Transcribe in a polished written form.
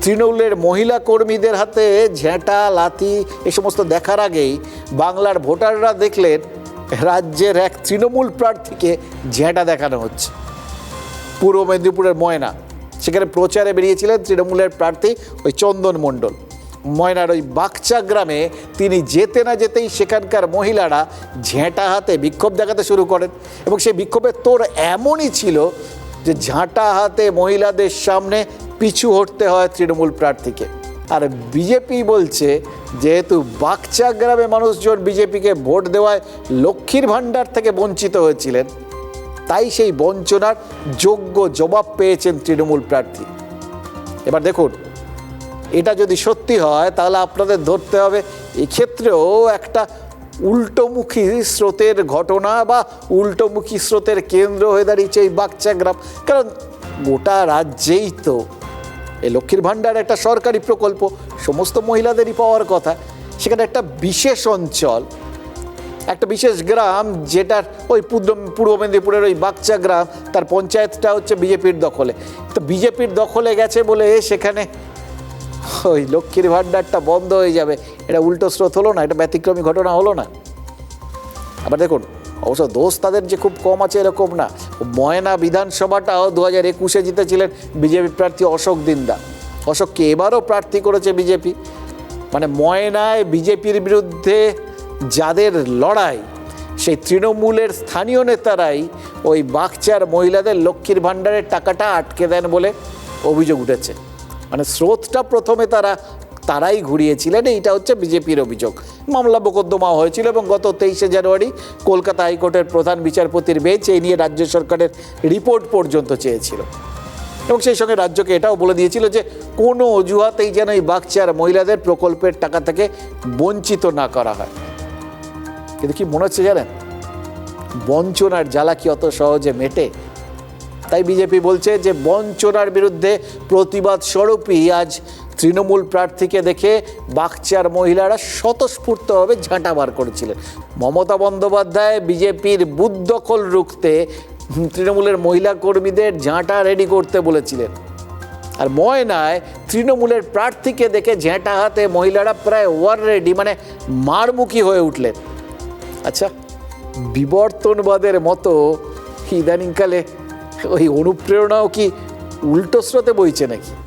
তৃণমূলের মহিলা কর্মীদের হাতে ঝেঁটা লাথি এ সমস্ত দেখার আগেই বাংলার ভোটাররা দেখলেন রাজ্যের এক তৃণমূল প্রার্থীকে ঝেঁটা দেখানো হচ্ছে। পূর্ব মেদিনীপুরের ময়না, সেখানে প্রচারে বেরিয়েছিলেন তৃণমূলের প্রার্থী ওই চন্দন মণ্ডল। ময়নার ওই বাকচা গ্রামে তিনি যেতে না যেতেই সেখানকার মহিলারা ঝেঁটা হাতে বিক্ষোভ দেখাতে শুরু করেন এবং সেই বিক্ষোভের তোড় এমনই ছিল যে ঝাঁটা হাতে মহিলাদের সামনে পিছু হটতে হয় তৃণমূল প্রার্থীকে। আর বিজেপি বলছে যেহেতু বাকচা গ্রামে মানুষজন বিজেপিকে ভোট দেওয়ায় লক্ষ্মীর ভাণ্ডার থেকে বঞ্চিত হয়েছিলেন, তাই সেই বঞ্চনার যোগ্য জবাব পেয়েছেন তৃণমূল প্রার্থী। এবার দেখুন, এটা যদি সত্যি হয় তাহলে আপনাদের ধরতে হবে এক্ষেত্রেও একটা উল্টোমুখী স্রোতের ঘটনা বা উল্টোমুখী স্রোতের কেন্দ্র হয়ে দাঁড়িয়েছে এই বাকচা গ্রাম। কারণ গোটা রাজ্যেই তো এই লক্ষ্মীর ভাণ্ডার একটা সরকারি প্রকল্প, সমস্ত মহিলাদেরই পাওয়ার কথা। সেখানে একটা বিশেষ অঞ্চল, একটা বিশেষ গ্রাম, যেটার ওই পূর্ব মেদিনীপুরের ওই বাকচা গ্রাম, তার পঞ্চায়েতটা হচ্ছে বিজেপির দখলে। তো বিজেপির দখলে গেছে বলে সেখানে ওই লক্ষ্মীর ভাণ্ডারটা বন্ধ হয়ে যাবে, এটা উল্টো স্রোত হলো না? এটা ব্যতিক্রমী ঘটনা হলো না? আবার দেখুন, অবশ্য দোষ তাদের যে খুব কম আছে এরকম না। ময়না বিধানসভাটাও 2021-এ জিতেছিলেন বিজেপি প্রার্থী অশোক দিন্দা। অশোককে এবারও প্রার্থী করেছে বিজেপি। মানে ময়নায় বিজেপির বিরুদ্ধে যাদের লড়াই, সেই তৃণমূলের স্থানীয় নেতারাই ওই বাকচার মহিলাদের লক্ষ্মীর ভাণ্ডারের টাকাটা আটকে দেন বলে অভিযোগ উঠেছে। মানে স্রোতটা প্রথমে তারাই ঘুরিয়েছিলেন, এইটা হচ্ছে বিজেপির অভিযোগ। মামলা মোকদ্দমাও হয়েছিল এবং গত 23শে জানুয়ারি কলকাতা হাইকোর্টের প্রধান বিচারপতির বেঞ্চ এই নিয়ে রাজ্য সরকারের রিপোর্ট পর্যন্ত চেয়েছিল এবং সেই সঙ্গে রাজ্যকে এটাও বলে দিয়েছিল যে কোনো অজুহাতেই যেন এই বাকচার মহিলাদের প্রকল্পের টাকা থেকে বঞ্চিত না করা হয়। কিন্তু কি মনে হচ্ছে জানেন, বঞ্চনার জ্বালা কি অত সহজে মেটে? তাই বিজেপি বলছে যে বঞ্চনার বিরুদ্ধে প্রতিবাদ স্বরূপই আজ তৃণমূল প্রার্থীকে দেখে বাকচার মহিলারা স্বতঃস্ফূর্তভাবে ঝাঁটা বার করেছিলেন। মমতা বন্দ্যোপাধ্যায় বিজেপির বুথ দখল রুখতে তৃণমূলের মহিলা কর্মীদের ঝাঁটা রেডি করতে বলেছিলেন। আর ময়নায় তৃণমূলের প্রার্থীকে দেখে ঝাঁটা হাতে মহিলারা প্রায় ওয়ার রেডি, মানে মারমুখী হয়ে উঠলেন। আচ্ছা, বিবর্তনবাদের মতো ইদানিংকালে ওই অনুপ্রেরণাও কি উল্টো স্রোতে বইছে নাকি?